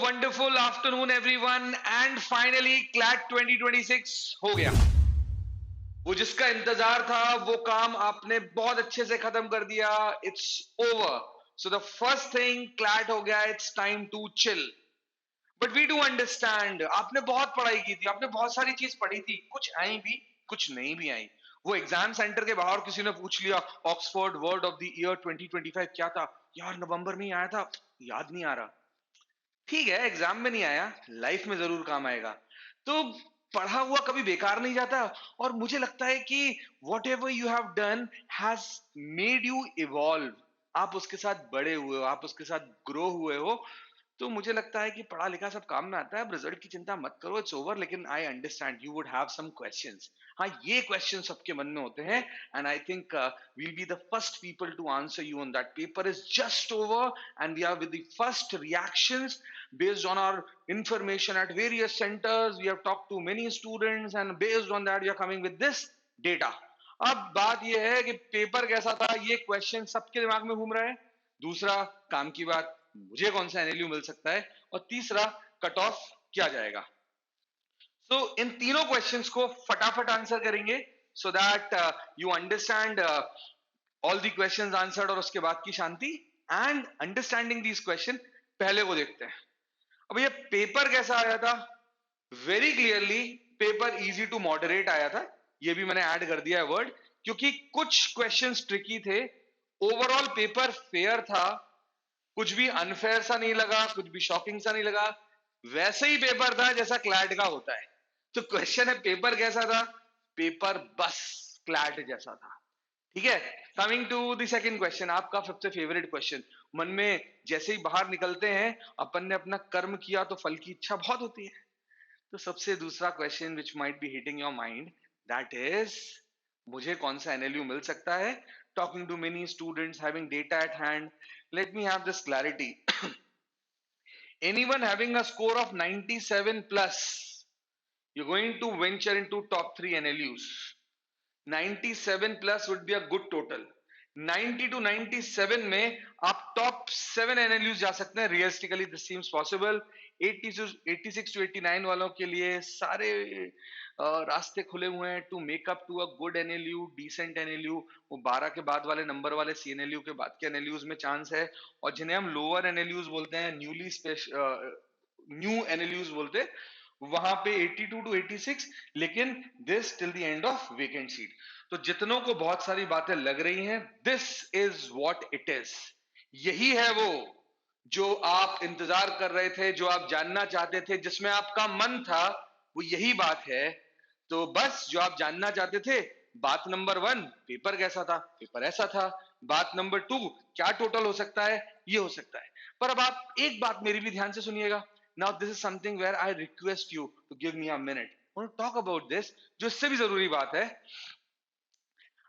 Wonderful afternoon everyone and finally CLAT 2026 हो गया। वो जिसका इंतजार था वो काम आपने बहुत अच्छे से खत्म कर दिया। It's over. So the first thing CLAT हो गया, it's time to chill. But we do understand, आपने बहुत पढ़ाई की थी, आपने बहुत सारी चीज पढ़ी थी, कुछ आई भी कुछ नहीं भी आई। वो एग्जाम सेंटर के बाहर किसी ने पूछ लिया Oxford word of the year 2025 क्या था, यार नवंबर में ही आया था, याद नहीं आ रहा। ठीक है, एग्जाम में नहीं आया, लाइफ में जरूर काम आएगा। तो पढ़ा हुआ कभी बेकार नहीं जाता। और मुझे लगता है कि what ever you have done has made you evolve. आप उसके साथ बड़े हुए हो, आप उसके साथ ग्रो हुए हो। तो मुझे लगता है कि पढ़ा लिखा सब काम में आता है। अब रिजल्ट की चिंता मत करो, इट्स ओवर। लेकिन I understand you would have some questions. हाँ, ये क्वेश्चन सबके मन में होते हैं। And I think we'll be the first people to answer you on that. Paper is just over and we are with the first reactions based on our information at various centers. We have talked to many students and based on that we are coming with this data. अब बात यह है कि paper कैसा था, ये question सबके दिमाग में घूम रहा है। दूसरा, काम की बात, मुझे कौन सा एनएलयू मिल सकता है। और तीसरा, कट ऑफ क्या जाएगा। सो इन तीनों क्वेश्चंस को फटाफट आंसर करेंगे so that you understand all the questions answered और उसके बाद की शांति एंड अंडरस्टैंडिंग दीज क्वेश्चन। पहले को देखते हैं। अब ये पेपर कैसा आया था, very clearly paper easy to moderate आया था। ये भी मैंने ऐड कर दिया है वर्ड, क्योंकि कुछ क्वेश्चंस ट्रिकी थे। ओवरऑल पेपर फेयर था, कुछ भी अनफेयर सा नहीं लगा, कुछ भी शॉकिंग सा नहीं लगा। वैसे ही पेपर था जैसा क्लैट का होता है। तो क्वेश्चन है पेपर कैसा था, पेपर बस क्लैट जैसा था। ठीक है। Coming to the second question, आपका सबसे फेवरेट क्वेश्चन। मन में जैसे ही बाहर निकलते हैं, अपन ने अपना कर्म किया तो फल की इच्छा बहुत होती है। तो सबसे दूसरा question which might be hitting your mind, that is मुझे कौन सा एनएलयू मिल सकता है। Talking to many students having data at hand, let me have this clarity. anyone having a score of 97 plus, you're going to venture into top 3 NLUs. 97 plus would be a good total. 90 to 97 में आप top 7 NLUs जा सकते हैं। Realistically this seems possible. 86 to 89 वालों के लिए सारे रास्ते खुले हुए हैं to make up to a good NLU, decent NLU. वो 12 के बाद वाले नंबर वाले सीएनएलयू के बाद के एनएलयूज में चांस है। और जिन्हें हम लोअर एनएलयूज बोलते हैं, न्यू एनएलयूज बोलते हैं, वहां पे 82 टू 86, लेकिन this till the end of vacant seat. तो जितनों को बहुत सारी बातें लग रही हैं, this is what it is. यही है वो जो आप इंतजार कर रहे थे, जो आप जानना चाहते थे, जिसमें आपका मन था, वो यही बात है। तो बस जो आप जानना चाहते थे, बात नंबर 1 पेपर कैसा था, पेपर ऐसा था। बात नंबर 2 क्या टोटल हो सकता है, ये हो सकता है। पर अब आप एक बात मेरी भी ध्यान से सुनिएगा। Now this is something where I request you to give me a minute, I want to talk about this, जो इससे भी जरूरी बात है।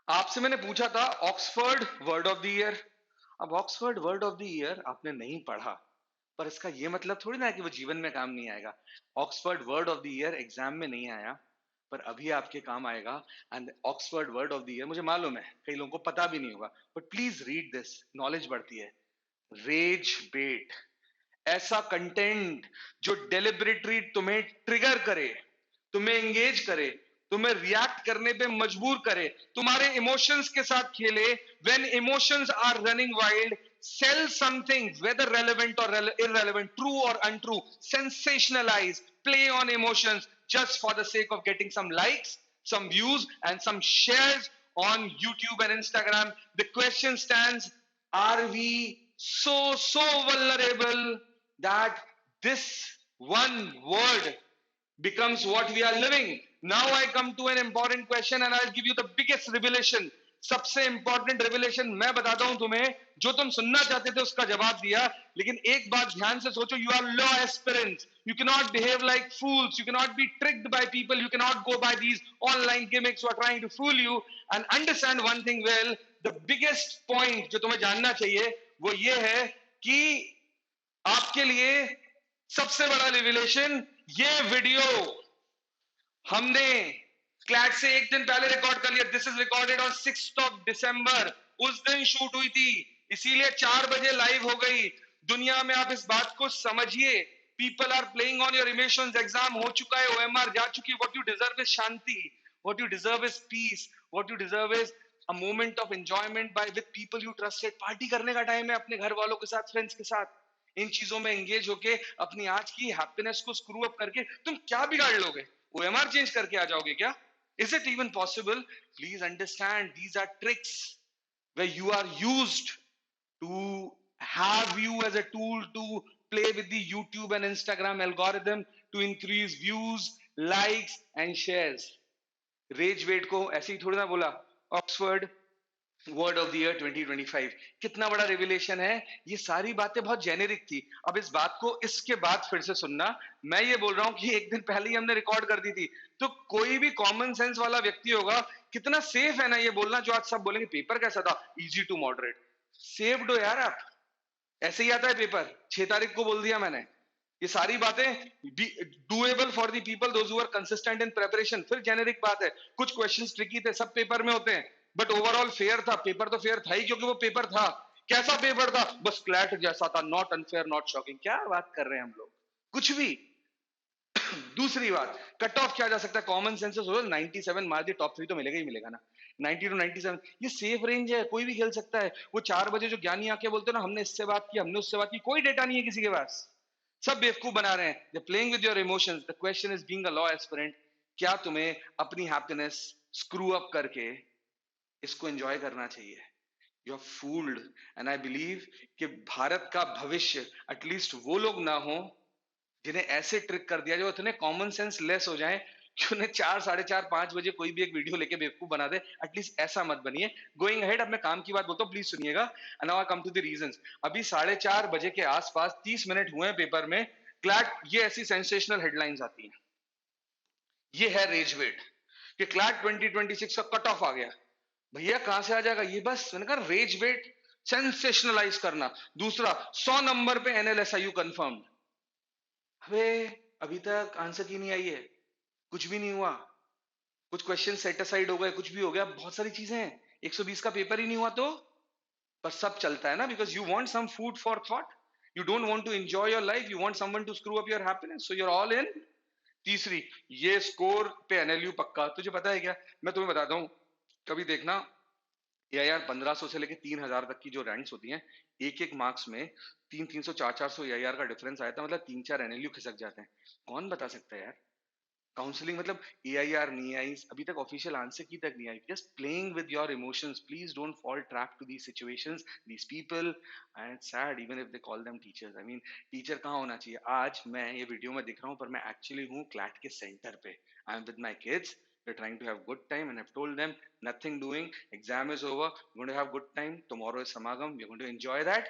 आपसे मैंने पूछा था Oxford word of the year. अब Oxford word of the year आपने नहीं पढ़ा, पर इसका यह मतलब थोड़ी ना है कि वो जीवन में काम नहीं आएगा। Oxford word of the year exam में नहीं आया, पर अभी आपके काम आएगा। And Oxford word of the year, मुझे मालूम है कई लोगों को पता भी नहीं होगा, but please read this, knowledge बढ़ती है। रेज बेट, ऐसा कंटेंट जो डेलिबरेटली तुम्हें ट्रिगर करे, तुम्हें एंगेज करे, तुम्हें रिएक्ट करने पे मजबूर करे, तुम्हारे इमोशंस के साथ खेले। When emotions are running wild, sell something whether relevant और इररेलेवेंट, ट्रू और untrue, sensationalise, play on emotions just for the sake of getting some likes, some views and some shares on YouTube and Instagram. The question stands, are we so vulnerable that this one word becomes what we are living? Now I come to an important question and I'll give you the biggest revelation. सबसे important revelation मैं बताता हूं तुम्हें, जो तुम सुनना चाहते थे उसका जवाब दिया। लेकिन एक बात ध्यान से सोचो, you are law aspirants, you can not behave like fools, you can not be tricked by people, you can not go by these online gimmicks who are trying to fool you. And understand one thing well, the biggest point जो तुम्हें जानना चाहिए वो ये है कि आपके लिए सबसे बड़ा रिवलेशन, ये वीडियो हमने क्लैट से एक दिन पहले रिकॉर्ड कर लिया। This is recorded on 6th of December। उस दिन शूट हुई थी, इसीलिए 4 बजे लाइव हो गई। दुनिया में आप इस बात को समझिए people are playing on your emotions, exam हो चुका है, ओएमआर जा चुकी है, what you deserve is shanti, what you deserve is peace, what you deserve is a moment of enjoyment by with people you trusted. Party करने का time है अपने घर वालों के साथ, फ्रेंड्स के साथ। इन चीजों में एंगेज होके अपनी आज की हैप्पीनेस को स्क्रू अप करके तुम क्या बिगाड़ लोगे? ओएमआर चेंज करके आ जाओगे क्या? Is it even possible? Please understand, these are tricks where you are used to have you as a tool to play with the YouTube and Instagram algorithm to increase views, likes and shares. Rage weight को ऐसे ही थोड़ी ना बोला। Oxford word of the year 2025, कितना बड़ा revelation है। ये सारी बातें बहुत जेनेरिक थी। अब इस बात को इसके बाद फिर से सुनना। मैं ये बोल रहा हूं कि एक दिन पहले ही हमने रिकॉर्ड कर दी थी, तो कोई भी कॉमन सेंस वाला व्यक्ति होगा, कितना सेफ है ना ये बोलना जो आज सब बोलेंगे पेपर कैसा था, इजी टू मॉडरेट। सेव्ड हो यार आप, ऐसे ही आता है पेपर। 6 तारीख को बोल दिया मैंने। ये सारी बातें doable for the people those who are consistent in preparation. फिर जेनेरिक बात है, कुछ क्वेश्चंस ट्रिकी थे, सब पेपर में होते हैं, बट ओवरऑल फेयर था। पेपर तो फेयर था ही क्योंकि वो पेपर था। कैसा पेपर था? बस क्लैट जैसा था, नॉट अनफेयर नॉट शॉकिंग। क्या बात कर रहे हैं हम लोग, कुछ भी। दूसरी बात, कट ऑफ क्या जा सकता है? कॉमन सेंसेस हो 97 मार दी, टॉप 3 तो मिलेगा ही मिलेगा ना। 90 टू 97 ये सेफ रेंज है, कोई भी खेल सकता है। वो 4 बजे जो ज्ञानी आके बोलते हैं ना, हमने इससे बात की, हमने उससे बात की, कोई डेटा नहीं है किसी के पास, सब बेवकूफ बना रहे हैं। They playing with your emotions. The question is being a law aspirant, क्या तुम्हें अपनी हैप्पीनेस स्क्रू अप करके इसको एंजॉय करना चाहिए? You are fooled. And I believe कि भारत का भविष्य एटलीस्ट वो लोग ना हो जिन्हें ऐसे ट्रिक कर दिया, जो इतने कॉमन सेंस लेस हो जाए कि उन्हें 4, 4:30, 5 बजे कोई भी एक वीडियो लेके बेवकूफ बना दे। एटलीस्ट ऐसा मत बनिए। गोइंग अहेड, अब मैं काम की बात बोलता हूँ, प्लीज सुनिएगा। And now I come to the reasons. अभी 4:30 बजे के आसपास 30 मिनट हुए हैं पेपर में, क्लैट ये ऐसी सेंसेशनल हेडलाइंस आती हैं। ये है रेज वेट कि क्लैट 2026 का कट ऑफ आ गया। भैया कहां से आ जाएगा ये? बस मैंने कहा रेज वेट सेंसेशनलाइज करना। दूसरा, 100 नंबर पे एनएलएसआईयू कंफर्म। अबे अभी तक आंसर की नहीं आई है, कुछ भी नहीं हुआ, कुछ क्वेश्चन सेट असाइड हो गए, कुछ भी हो गया, बहुत सारी चीजें हैं। 120 का पेपर ही नहीं हुआ तो, पर सब चलता है ना, because you want some food for thought. You don't want to enjoy your life, you want someone to screw up your happiness, so you are all in. तीसरी, ये स्कोर पे एनएलयू पक्का। तुझे पता है क्या, मैं तुम्हें बताता हूँ, कभी देखना एआईआर 1500 से लेके 3000 तक की जो रैंक्स होती हैं, एक एक मार्क्स में 300 400 एआईआर का डिफरेंस आया था, मतलब 3-4 एनएलयू खिसक जाते हैं। कौन बता सकता है यार? काउंसलिंग मतलब एआईआर नहीं आई, अभी तक ऑफिशियल आंसर की तक नहीं आई। Just playing with your emotions, please don't fall trap to these situations, these people. And sad even if they call them teachers. I mean teacher कहाँ होना चाहिए? आज मैं ये वीडियो में दिख रहा हूँ, पर मैं एक्चुअली हूँ क्लैट के सेंटर पे। I am with my kids, we're trying to have good time and I've told them nothing doing, exam is over, we're going to have good time, tomorrow is samagam, we're going to enjoy that।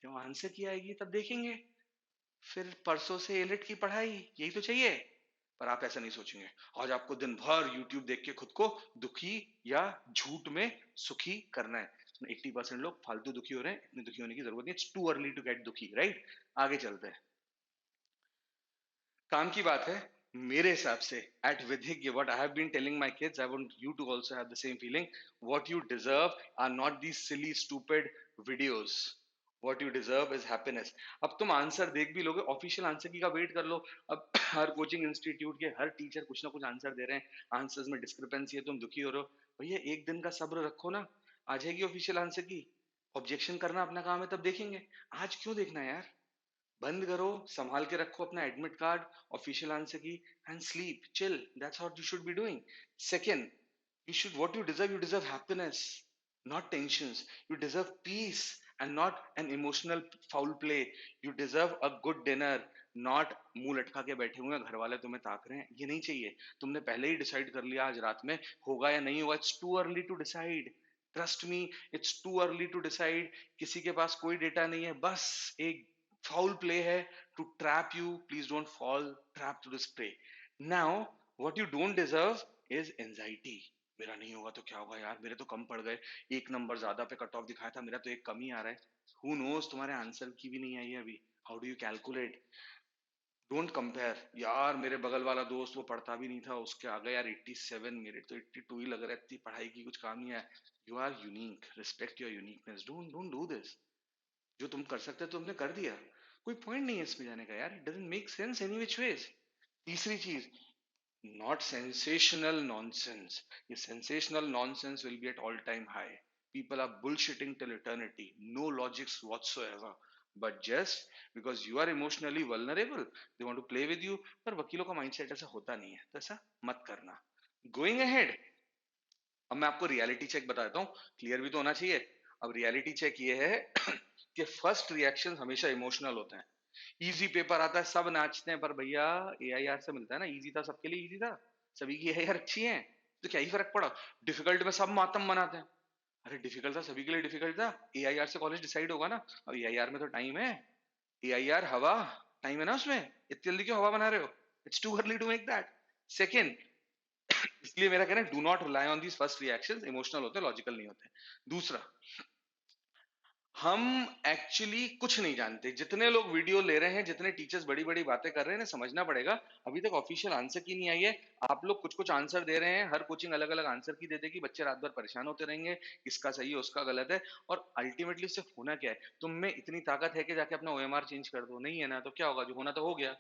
जब answer की आएगी तब देखेंगे, फिर परसों से elite की पढ़ाई, यही तो चाहिए। पर आप ऐसा नहीं सोचेंगे। आज आपको दिन भर YouTube देख के खुद को दुखी या झूठ में सुखी करना है। 80% लोग फालतू दुखी हो रहे हैं, इतनी दुखी होने की जरूरत नहीं। It's too early to get दुखी, राइट? आगे चलते हैं, काम की बात है। मेरे हिसाब से एट विधिक, what I have been telling my kids, I want you to also have the same feeling. What you deserve are not these silly stupid videos, what you deserve is happiness. अब तुम आंसर देख भी लोगे, official answer की का wait कर लो। अब हर coaching institute के हर टीचर कुछ ना कुछ आंसर दे रहे हैं, आंसर्स में डिस्क्रिपेंसी है, तुम दुखी हो रहे हो। भैया एक दिन का सब्र रखो ना, आ जाएगी ऑफिशियल आंसर की। ऑब्जेक्शन करना अपना काम है, तब देखेंगे। आज क्यों देखना है यार? बंद करो, संभाल के रखो अपना एडमिट कार्ड, ऑफिशियल आंसर की, and sleep, chill. That's what you should be doing. Second, you should, what you deserve happiness, not tensions. You deserve peace and not an emotional foul play. You deserve a good dinner, not मुंह लटका के बैठे हुए हैं घर वाले तुम्हें ताक रहे हैं, ये नहीं चाहिए। तुमने पहले ही डिसाइड कर लिया आज रात में होगा या नहीं होगा। It's too early to decide, trust me, it's too early to decide. किसी के पास कोई डेटा नहीं है, बस एक फाउल प्ले है to trap you. Please don't fall trap to this play. Now what you don't deserve is anxiety. मेरा नहीं होगा तो क्या होगा यार, मेरे तो कम पड़ गए, 1 नंबर ज्यादा पे कट ऑफ दिखाया था, मेरा तो एक कम ही आ रहा है। हु नोस, तुम्हारे आंसर की भी नहीं आई है अभी, how do you calculate? Don't compare यार। मेरे बगल वाला दोस्त वो पढ़ता भी नहीं था, उसके आ गए यार 87, मेरे तो 82 ही लग रहा है, इतनी पढ़ाई की कुछ काम नहीं है। You are unique, respect your uniqueness, don't don't do this. जो तुम कर सकते हो तुमने कर दिया, कोई पॉइंट नहीं है इसमें जाने का यार, it doesn't make sense any which ways. तीसरी चीज, not sensational nonsense. Your sensational nonsense will be at all time high. People are bullshitting till eternity, no logics whatsoever, but just because you are emotionally vulnerable they want to play with you. पर वकीलों का mindset ऐसा होता नहीं है, तो ऐसा मत करना। गोइंग अहेड, अब मैं आपको रियलिटी चेक बता देता हूँ, क्लियर भी तो होना चाहिए। अब रियलिटी चेक ये है कि फर्स्ट रिएक्शन हमेशा इमोशनल होते हैं। इजी पेपर आता है, सब नाचते हैं, पर भैया एआईआर से मिलता है ना, इजी था सबके लिए, इजी था, सभी की एआईआर अच्छी है, तो क्या ही फर्क पड़ा। डिफिकल्ट में सब मातम मनाते हैं, अरे डिफिकल्ट था सभी के लिए, डिफिकल्ट था, एआईआर से कॉलेज डिसाइड होगा ना। अब एआईआर में तो टाइम है, एआईआर हवा, टाइम है ना उसमें, इतनी जल्दी क्यों हवा बना रहे हो, it's too early to make that. Second, इसलिए मेरा कहना है do not rely on these first reactions, emotional होते हैं, लॉजिकल नहीं होते। दूसरा, हम एक्चुअली कुछ नहीं जानते, जितने लोग वीडियो ले रहे हैं, जितने टीचर्स बड़ी बड़ी बातें कर रहे हैं, समझना पड़ेगा अभी तक ऑफिशियल आंसर की नहीं आई है। आप लोग कुछ कुछ आंसर दे रहे हैं, हर कोचिंग अलग अलग आंसर की दे देगी, बच्चे रात भर परेशान होते रहेंगे, किसका सही है उसका गलत है, और अल्टीमेटली उससे होना क्या है, तुम में इतनी ताकत है कि जाके अपना ओएमआर चेंज कर दो, नहीं है ना, तो क्या होगा, जो होना तो हो गया,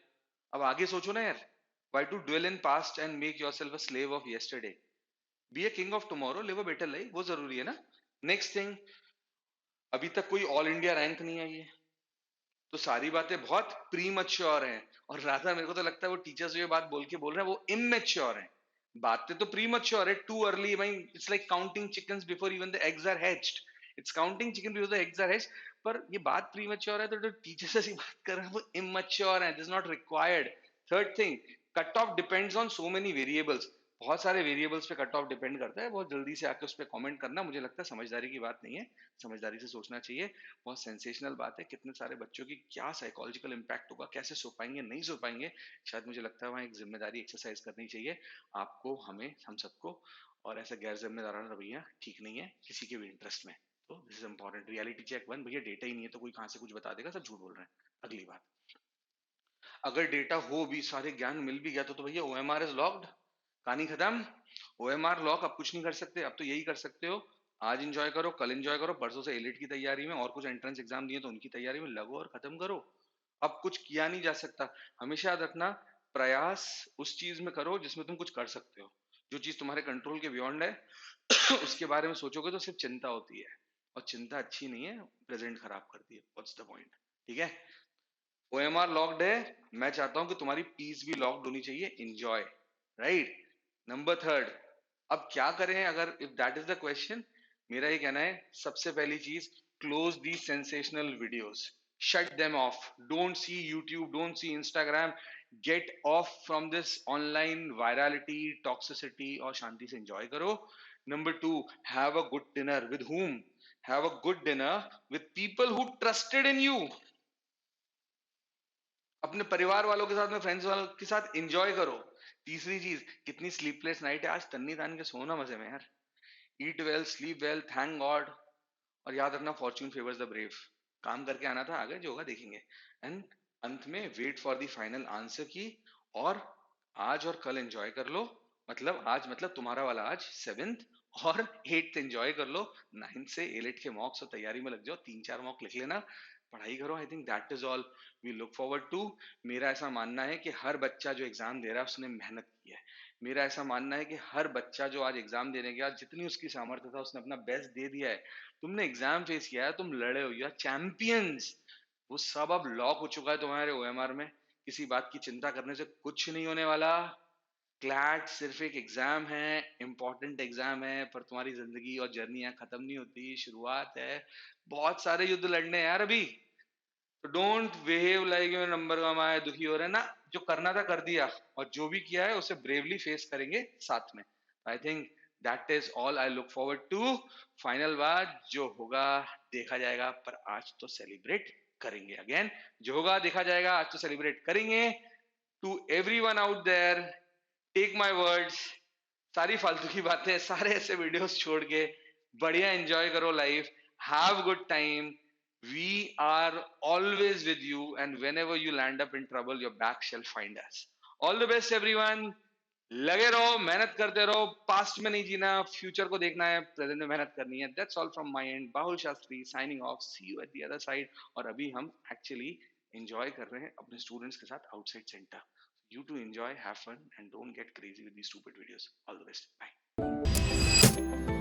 अब आगे सोचो ना यार। Why to dwell in past and make yourself a slave of yesterday, be a king of tomorrow, live a better life, वो जरूरी है ना। नेक्स्ट थिंग, अभी तक कोई ऑल इंडिया रैंक नहीं आई है, तो सारी बातें बहुत प्री मच्योर हैं, और राधा मेरे को तो लगता है वो टीचर्स जो ये बात बोल के बोल रहे हैं वो इमेच्योर हैं। बातें तो प्री मच्योर है, टू अर्ली, भाई it's like counting chickens before even the eggs are hatched, it's counting chicken before the eggs are hatched. पर ये बात प्री मच्योर है, तो जो टीचर्स ऐसी बात कर रहे हैं वो इमेच्योर है, this not required. Third thing, cut off depends on so many variables, बहुत सारे वेरिएबल्स पे कट ऑफ डिपेंड करता है, बहुत जल्दी से आके उस पर कमेंट करना मुझे लगता है समझदारी की बात नहीं है, समझदारी से सोचना चाहिए। बहुत सेंसेशनल बात है, कितने सारे बच्चों की क्या साइकोलॉजिकल इम्पैक्ट होगा, कैसे सो पाएंगे नहीं सो पाएंगे, शायद मुझे लगता है वहाँ एक जिम्मेदारी एक्सरसाइज करनी चाहिए आपको, हमें, हम सबको। और ऐसा गैर जिम्मेदाराना रवैया ठीक नहीं है किसी के भी इंटरेस्ट में। तो this is important. Reality check one, भैया डेटा ही नहीं है तो कोई कहाँ से कुछ बता देगा, सब झूठ बोल रहे हैं। अगली बात, अगर डेटा हो भी, सारे ज्ञान मिल भी गया तो भैया ओएमआर इज लॉक्ड, कहानी खत्म। ओएमआर लॉक, अब कुछ नहीं कर सकते, अब तो यही कर सकते हो, आज एंजॉय करो, कल एंजॉय करो, परसों से एलिट की तैयारी में और कुछ एंट्रेंस एग्जाम दिए तो उनकी तैयारी में लगो और खत्म करो। अब कुछ किया नहीं जा सकता। हमेशा याद रखना, प्रयास उस चीज में करो जिसमें तुम कुछ कर सकते हो, जो चीज तुम्हारे कंट्रोल के बियॉन्ड है उसके बारे में सोचोगे तो सिर्फ चिंता होती है, और चिंता अच्छी नहीं है, प्रेजेंट खराब करती है। व्हाट्स द पॉइंट, ठीक है। ओएमआर लॉक्ड है, मैं चाहता हूं कि तुम्हारी पीस भी लॉक्ड होनी चाहिए, एंजॉय, राइट। नंबर थर्ड, अब क्या करें अगर, if that is the question, मेरा ये कहना है सबसे पहली चीज, close the sensational videos, shut them off, don't see YouTube, don't see Instagram, get off from this online virality, toxicity, और शांति से enjoy करो। Number two, have a good dinner, with whom? Have a good dinner with people who trusted in you, अपने परिवार वालों के साथ में, friends वालों के साथ एंजॉय करो। तीसरी चीज, कितनी स्लीपलेस नाइट है आज, तन्नी तान के सोना मजे में यार, ईट well, sleep well, thank God, और याद रखना फॉर्च्यून फेवर्स द ब्रेव, काम करके आना था, आगे जो होगा देखेंगे। एंड अंत में wait for the final answer की, और आज और कल एंजॉय कर लो, मतलब आज मतलब तुम्हारा वाला आज 7th, और 8th एंजॉय कर लो, 9th से एलिट के मॉक्स और तैयारी में लग जाओ, 3-4 मॉक लिख लेना, पढ़ाई करो। I think that is all we look forward to. मेरा ऐसा मानना है कि हर बच्चा जो एग्जाम दे रहा है उसने मेहनत की है, मेरा ऐसा मानना है कि हर बच्चा जो आज एग्जाम देने गया, जितनी उसकी सामर्थ्य था उसने अपना बेस्ट दे दिया है। तुमने एग्जाम फेस किया है, तुम लड़े हो, यू आर चैंपियंस, वो सब अब लॉक हो चुका है तुम्हारे ओएमआर में, किसी बात की चिंता करने से कुछ नहीं होने वाला। क्लैट सिर्फ एक एग्जाम है, इंपॉर्टेंट एग्जाम है, पर तुम्हारी जिंदगी और जर्नी यहाँ खत्म नहीं होती, शुरुआत है, बहुत सारे युद्ध लड़ने हैं यार अभी। तो don't behave like you number कम आए, दुखी हो रहे हैं ना, जो करना था कर दिया, और जो भी किया है उसे ब्रेवली फेस करेंगे साथ में। I think that is all I look forward to. Final बात, जो होगा देखा जाएगा, पर आज तो सेलिब्रेट करेंगे। अगेन, जो होगा देखा जाएगा, आज तो सेलिब्रेट करेंगे। To everyone out there, take my words, सारी फालतू की बातें, सारे ऐसे वीडियोस छोड़ के बढ़िया एंजॉय करो life, have good time, we are always with you, and whenever you land up in trouble your back shall find us. All the best everyone, लगे रहो, मेहनत करते रहो, पास्ट में नहीं जीना, फ्यूचर को देखना है, प्रेजेंट में मेहनत करनी है। That's all from my end, Bahul Shastri signing off, see you at the other side. और अभी हम एक्चुअली एंजॉय कर रहे हैं अपने स्टूडेंट्स के साथ outside centre. You to enjoy, have fun, and don't get crazy with these stupid videos. All the best. Bye.